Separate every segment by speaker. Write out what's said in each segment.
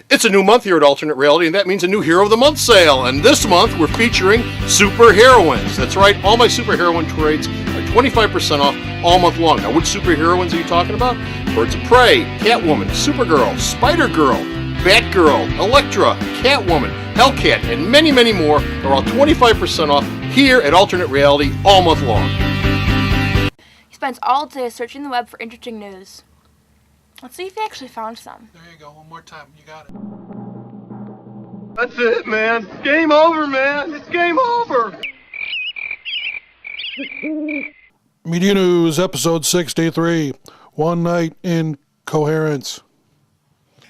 Speaker 1: It's a new month here at Alternate Reality, and that means a new Hero of the Month sale. And this month, we're featuring super heroines. That's right, all my super heroine trades are 25% off all month long. Now, which super heroines are you talking about? Birds of Prey, Catwoman, Supergirl, Spider-Girl, Batgirl, Elektra, Catwoman, Hellcat, and many, many more are all 25% off here at Alternate Reality all month long.
Speaker 2: He spends all day searching the web for interesting news. Let's see if he actually found some.
Speaker 3: There you go. One more time. You got it.
Speaker 4: That's it, man. Game over, man. It's game over.
Speaker 3: Media News, episode 63. One Night in Coherence.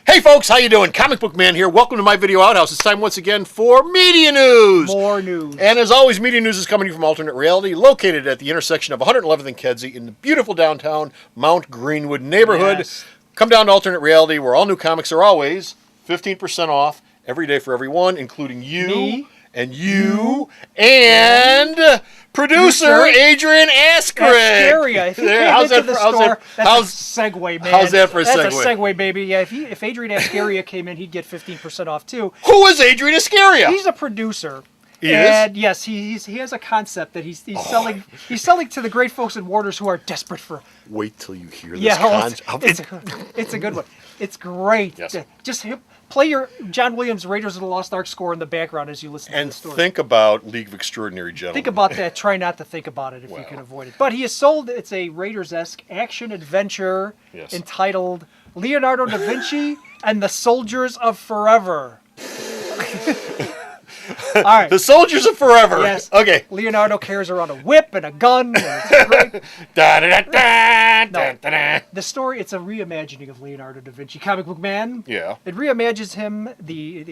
Speaker 1: Hey folks, how you doing? Comic Book Man here. Welcome to my video outhouse. It's time once again for Media News.
Speaker 5: More news.
Speaker 1: And as always, Media News is coming to you from Alternate Reality, located at the intersection of 111th and Kedzie in the beautiful downtown Mount Greenwood neighborhood.
Speaker 5: Yes.
Speaker 1: Come down to Alternate Reality, where all new comics are always 15% off every day for everyone, including you.
Speaker 5: Me.
Speaker 1: And you and producer Adrian Askren.
Speaker 5: Ascaria. If you came into the store, that's a segue, man.
Speaker 1: How's that for a segue?
Speaker 5: That's a segue, baby. Yeah, if Adrian Ascaria came in, he'd get 15% off too.
Speaker 1: Who is Adrian Ascaria?
Speaker 5: He's a producer.
Speaker 1: He
Speaker 5: and
Speaker 1: is?
Speaker 5: yes, he has a concept that he's selling. He's selling to the great folks in Waters who are desperate for.
Speaker 1: Wait till you hear this.
Speaker 5: Yeah, it's a good one. It's great.
Speaker 1: Yes.
Speaker 5: Just play your John Williams Raiders of the Lost Ark score in the background as you listen to
Speaker 1: And
Speaker 5: the story.
Speaker 1: think about League of Extraordinary Gentlemen.
Speaker 5: Think about that. Try not to think about it if you can avoid it. But he has sold. It's a Raiders-esque action adventure entitled Leonardo da Vinci and the Soldiers of Forever. All right.
Speaker 1: The Soldiers of Forever.
Speaker 5: Yes.
Speaker 1: Okay.
Speaker 5: Leonardo carries around a whip and a gun. And it's great. The story, it's a reimagining of Leonardo da Vinci, comic book man.
Speaker 1: Yeah.
Speaker 5: It reimagines him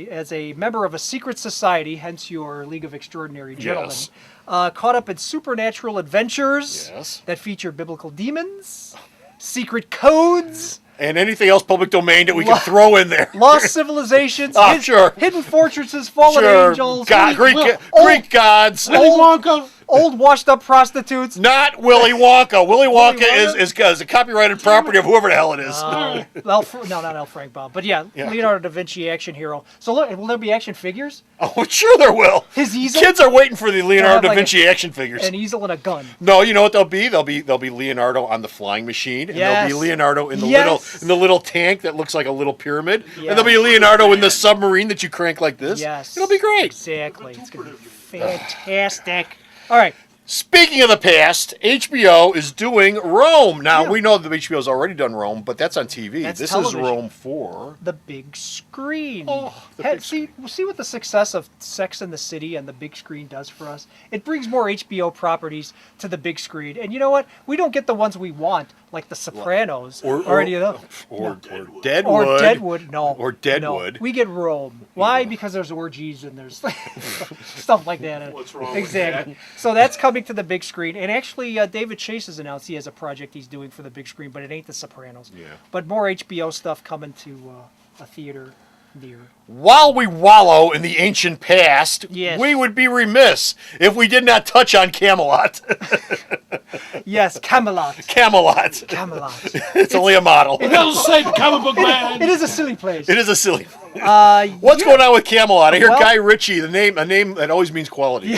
Speaker 5: as a member of a secret society, hence your League of Extraordinary Gentlemen,
Speaker 1: Yes.
Speaker 5: caught up in supernatural adventures
Speaker 1: Yes.
Speaker 5: that feature biblical demons, secret codes,
Speaker 1: And anything else public domain that we can throw in there.
Speaker 5: lost civilizations,
Speaker 1: Sure.
Speaker 5: hidden fortresses, fallen
Speaker 1: Sure.
Speaker 5: angels,
Speaker 1: Greek gods.
Speaker 5: old washed-up prostitutes.
Speaker 1: Not Willy Wonka. Willy Wonka
Speaker 5: Wonka?
Speaker 1: is a copyrighted property of whoever the hell it is.
Speaker 5: No, not L. Frank Baum. But yeah, Leonardo da Vinci action hero. So look, will there be action figures?
Speaker 1: Oh, sure there will.
Speaker 5: His easel?
Speaker 1: Kids are waiting for the Leonardo da
Speaker 5: like
Speaker 1: Vinci action figures.
Speaker 5: An easel and a gun.
Speaker 1: No, you know what they'll be? They'll be Leonardo on the flying machine, and
Speaker 5: Yes.
Speaker 1: there'll be Leonardo in the
Speaker 5: Yes.
Speaker 1: little tank that looks like a little pyramid, and
Speaker 5: Yes.
Speaker 1: there'll be Leonardo in the submarine that you crank like this.
Speaker 5: Yes.
Speaker 1: It'll be great.
Speaker 5: Exactly. It's going to be fantastic. All right.
Speaker 1: Speaking of the past, HBO is doing Rome. Now, we know that HBO's already done Rome, but that's on TV.
Speaker 5: That's
Speaker 1: this
Speaker 5: television.
Speaker 1: is Rome 4.
Speaker 5: The big screen.
Speaker 1: big
Speaker 5: See what the success of Sex and the City and the big screen does for us? It brings more HBO properties to the big screen. And you know what? We don't get the ones we want, like The Sopranos or any of those.
Speaker 1: Or Deadwood.
Speaker 5: Or Deadwood, no.
Speaker 1: Or Deadwood.
Speaker 5: No. We get Rome. Why? Because there's orgies and there's stuff like that.
Speaker 4: What's wrong with
Speaker 5: exactly. So that's coming to the big screen. And actually, David Chase has announced he has a project he's doing for the big screen, but it ain't The Sopranos.
Speaker 1: Yeah.
Speaker 5: But more HBO stuff coming to a theater near.
Speaker 1: While we wallow in the ancient past,
Speaker 5: Yes.
Speaker 1: we would be remiss if we did not touch on Camelot.
Speaker 5: Yes, Camelot.
Speaker 1: Camelot.
Speaker 5: Camelot.
Speaker 1: It's only a model.
Speaker 3: It doesn't say comic book man.
Speaker 5: It is a silly place.
Speaker 1: It is a silly. What's going on with Camelot? I hear
Speaker 5: Well-
Speaker 1: Guy Ritchie, a name that always means quality.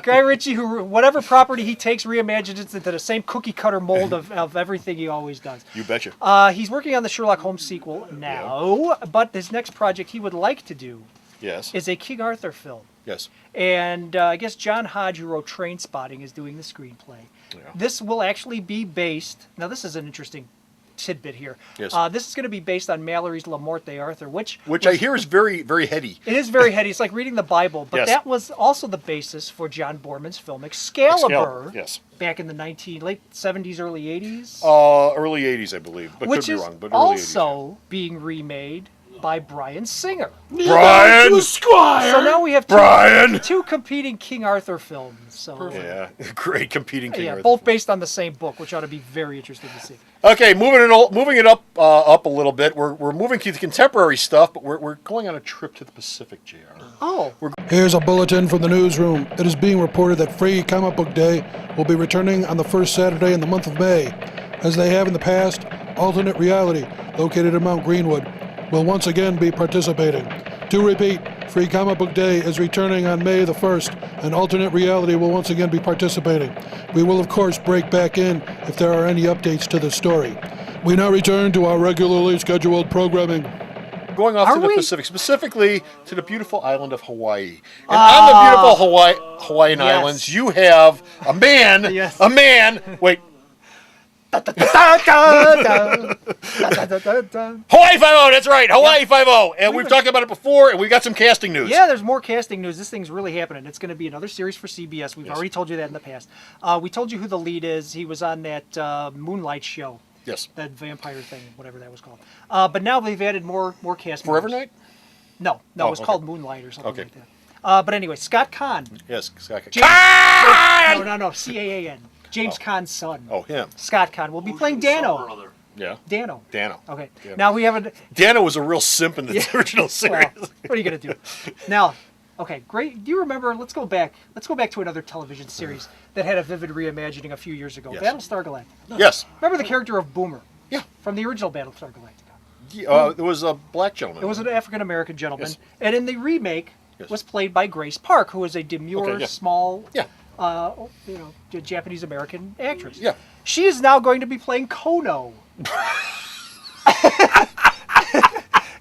Speaker 5: Guy Ritchie, who whatever property he takes, reimagines it into the same cookie cutter mold of everything he always does.
Speaker 1: You betcha.
Speaker 5: He's working on the Sherlock Holmes sequel now, but his next project he would like to do
Speaker 1: Yes.
Speaker 5: is a King Arthur film.
Speaker 1: Yes.
Speaker 5: And I guess John Hodge, who wrote Trainspotting, is doing the screenplay.
Speaker 1: Yeah.
Speaker 5: This will actually be based. Now, this is an interesting tidbit here.
Speaker 1: Yes.
Speaker 5: This is going to be based on Mallory's La Morte Arthur, which
Speaker 1: I hear is very, very heady.
Speaker 5: it is very heady. It's like reading the Bible, but
Speaker 1: Yes.
Speaker 5: that was also the basis for John Borman's film Excalibur.
Speaker 1: Yes.
Speaker 5: Back in the late 70s, early 80s.
Speaker 1: Early 80s, I believe, but
Speaker 5: which
Speaker 1: could be
Speaker 5: is
Speaker 1: wrong. But early 80s.
Speaker 5: also being remade by Bryan Singer.
Speaker 1: Brian.
Speaker 5: So now we have
Speaker 1: Brian!
Speaker 5: two competing King Arthur films. So
Speaker 1: Yeah, great competing King
Speaker 5: yeah,
Speaker 1: Arthur.
Speaker 5: both based on the same book, which ought to be very interesting to see.
Speaker 1: Okay, moving it up a little bit. We're moving to the contemporary stuff, but we're going on a trip to the Pacific, JR.
Speaker 5: Oh,
Speaker 3: Here's a bulletin from the newsroom. It is being reported that Free Comic Book Day will be returning on the first Saturday in the month of May. As they have in the past, Alternate Reality, located in Mount Greenwood, will once again be participating. To repeat, Free Comic Book Day is returning on May the 1st, and Alternate Reality will once again be participating. We will, of course, break back in if there are any updates to the story. We now return to our regularly scheduled programming.
Speaker 1: Going off
Speaker 5: Are
Speaker 1: to the
Speaker 5: we?
Speaker 1: Pacific, specifically to the beautiful island of Hawaii. And on the beautiful Hawaiian
Speaker 5: Yes.
Speaker 1: Islands, you have a man,
Speaker 5: Yes.
Speaker 1: wait,
Speaker 5: Da-da-da-da-da.
Speaker 1: Hawaii 5-0, that's right, Hawaii 5-0. And we've talked about it before, and we've got some casting news.
Speaker 5: Yeah, there's more casting news. This thing's really happening. It's going to be another series for CBS. We've already told you that in the past. We told you who the lead is. He was on that Moonlight show.
Speaker 1: Yes.
Speaker 5: That vampire thing, whatever that was called. But now they've added more casting.
Speaker 1: Forever
Speaker 5: members.
Speaker 1: Night?
Speaker 5: No,
Speaker 1: Oh,
Speaker 5: it was
Speaker 1: okay.
Speaker 5: called Moonlight or something
Speaker 1: Okay.
Speaker 5: like that. But anyway, Scott Kahn.
Speaker 1: Yes, Scott.
Speaker 5: James-
Speaker 1: Kahn!
Speaker 5: No, C-A-A-N. James Kahn's son.
Speaker 1: Oh, him.
Speaker 5: Scott Kahn will be playing Dano.
Speaker 1: Yeah.
Speaker 5: Dano.
Speaker 1: Dano.
Speaker 5: Okay.
Speaker 1: Yeah.
Speaker 5: Now we have a.
Speaker 1: Dano was a real simp in the original series.
Speaker 5: Well, what are you gonna do? Now, okay, great. Do you remember? Let's go back. Let's go back to another television series that had a vivid reimagining a few years ago.
Speaker 1: Yes.
Speaker 5: Battlestar Galactica.
Speaker 1: Yes.
Speaker 5: Remember the character of Boomer?
Speaker 1: Yeah.
Speaker 5: From the original Battlestar Galactica.
Speaker 1: It was a black gentleman.
Speaker 5: It was an African American gentleman,
Speaker 1: Yes.
Speaker 5: and in the remake
Speaker 1: Yes.
Speaker 5: was played by Grace Park, who is a demure,
Speaker 1: Okay, yeah.
Speaker 5: small,
Speaker 1: Yeah.
Speaker 5: Japanese American actress.
Speaker 1: Yeah.
Speaker 5: She is now going to be playing Kono.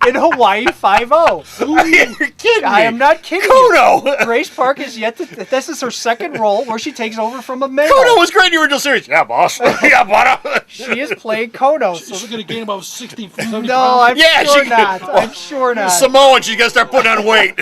Speaker 5: In Hawaii 5-0.
Speaker 1: You're kidding me.
Speaker 5: I am not kidding you.
Speaker 1: Kuno!
Speaker 5: Grace Park is yet to. This is her second role where she takes over from a male.
Speaker 1: Kuno was great in the original series. Yeah, boss. Yeah, butter.
Speaker 5: She is playing Kono.
Speaker 3: So
Speaker 5: So,
Speaker 3: we're going to gain about 60, 70
Speaker 5: no,
Speaker 3: pounds.
Speaker 5: I'm
Speaker 1: Yeah,
Speaker 5: sure
Speaker 1: she-
Speaker 5: not. I'm sure not.
Speaker 1: Samoan, she's got to start putting on weight.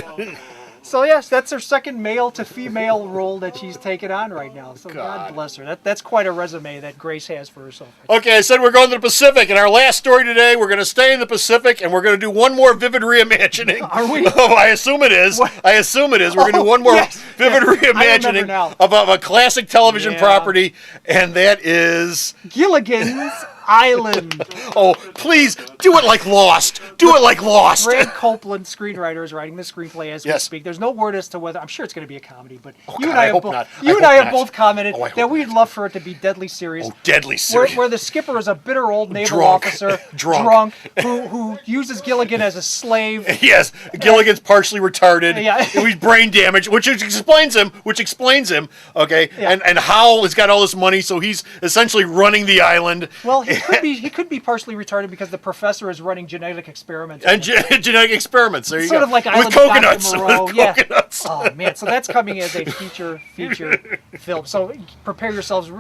Speaker 5: So yes, that's her second male to female role that she's taken on right now. So God,
Speaker 1: God.
Speaker 5: bless her. That's quite a resume that Grace has for herself.
Speaker 1: Okay, I said we're going to the Pacific. In our last story today, we're going to stay in the Pacific, and we're going to do one more vivid reimagining.
Speaker 5: Are we?
Speaker 1: Oh, I assume it is.
Speaker 5: What?
Speaker 1: I assume it is. We're going to
Speaker 5: Oh,
Speaker 1: do one more
Speaker 5: yes,
Speaker 1: vivid
Speaker 5: yes. I remember
Speaker 1: reimagining
Speaker 5: now.
Speaker 1: of a classic television
Speaker 5: Yeah.
Speaker 1: property, and that is...
Speaker 5: Gilligan's Island.
Speaker 1: Oh, please, do it like Lost. Do it like Lost.
Speaker 5: Greg Copeland, screenwriter, is writing the screenplay as we
Speaker 1: Yes.
Speaker 5: speak. There's no word as to whether. I'm sure it's going to be a comedy, but you
Speaker 1: God,
Speaker 5: and I
Speaker 1: I
Speaker 5: have
Speaker 1: hope
Speaker 5: both.
Speaker 1: not.
Speaker 5: You
Speaker 1: I
Speaker 5: and I
Speaker 1: hope
Speaker 5: have
Speaker 1: not.
Speaker 5: both commented
Speaker 1: Oh, I hope
Speaker 5: that we'd love for it to be deadly serious.
Speaker 1: Oh, deadly
Speaker 5: Where,
Speaker 1: serious.
Speaker 5: where the skipper is a bitter old naval
Speaker 1: Drunk.
Speaker 5: officer,
Speaker 1: Drunk.
Speaker 5: who uses Gilligan as a slave.
Speaker 1: Yes, Gilligan's partially retarded.
Speaker 5: Yeah.
Speaker 1: He's brain damaged, which explains him. Okay,
Speaker 5: Yeah.
Speaker 1: and Howell has got all this money, so he's essentially running the island.
Speaker 5: Well, he could be partially retarded because the professor is running genetic experiments.
Speaker 1: And genetic experiments. There you
Speaker 5: sort
Speaker 1: go.
Speaker 5: of like
Speaker 1: with
Speaker 5: Island of
Speaker 1: coconuts.
Speaker 5: Dr. Moreau.
Speaker 1: With
Speaker 5: Yeah.
Speaker 1: coconuts.
Speaker 5: Oh man, so that's coming as a feature film. So prepare yourselves.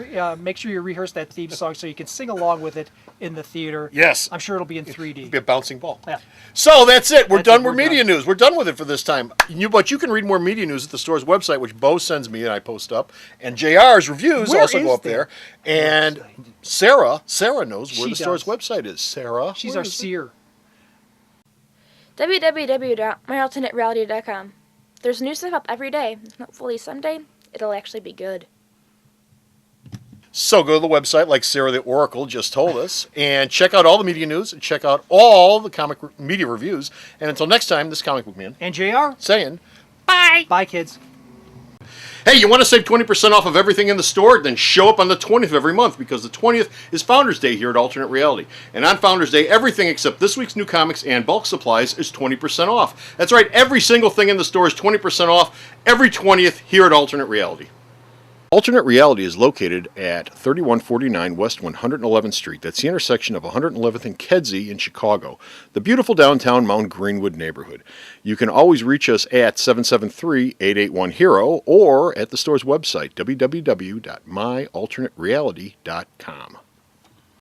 Speaker 5: Make sure you rehearse that theme song so you can sing along with it in the theater.
Speaker 1: Yes.
Speaker 5: I'm sure it'll be in 3D.
Speaker 1: Be a bouncing ball.
Speaker 5: Yeah.
Speaker 1: So that's it. We're
Speaker 5: That's
Speaker 1: done
Speaker 5: it.
Speaker 1: with
Speaker 5: We're
Speaker 1: media
Speaker 5: done.
Speaker 1: news. We're done with it for this time. But you can read more media news at the store's website, which Bo sends me and I post up. And JR's reviews
Speaker 5: Where
Speaker 1: also
Speaker 5: is
Speaker 1: go up
Speaker 5: there?
Speaker 1: there. And Sarah knows where
Speaker 5: She
Speaker 1: the store's
Speaker 5: does.
Speaker 1: website is. Sarah,
Speaker 5: She's
Speaker 1: where
Speaker 5: our
Speaker 1: is it?
Speaker 5: seer.
Speaker 2: www.myalternatereality.com. There's new stuff up every day. Hopefully someday it'll actually be good.
Speaker 1: So go to the website, like Sarah the Oracle just told us, and check out all the media news, and check out all the media reviews. And until next time, this is Comic Book Man
Speaker 5: And JR.
Speaker 1: saying,
Speaker 5: Bye, kids.
Speaker 1: hey, you want to save 20% off of everything in the store? Then show up on the 20th of every month, because the 20th is Founders Day here at Alternate Reality. And on Founders Day, everything except this week's new comics and bulk supplies is 20% off. That's right, every single thing in the store is 20% off every 20th here at Alternate Reality. Alternate Reality is located at 3149 West 111th Street. That's the intersection of 111th and Kedzie in Chicago, the beautiful downtown Mount Greenwood neighborhood. You can always reach us at 773-881-HERO or at the store's website, www.myalternatereality.com.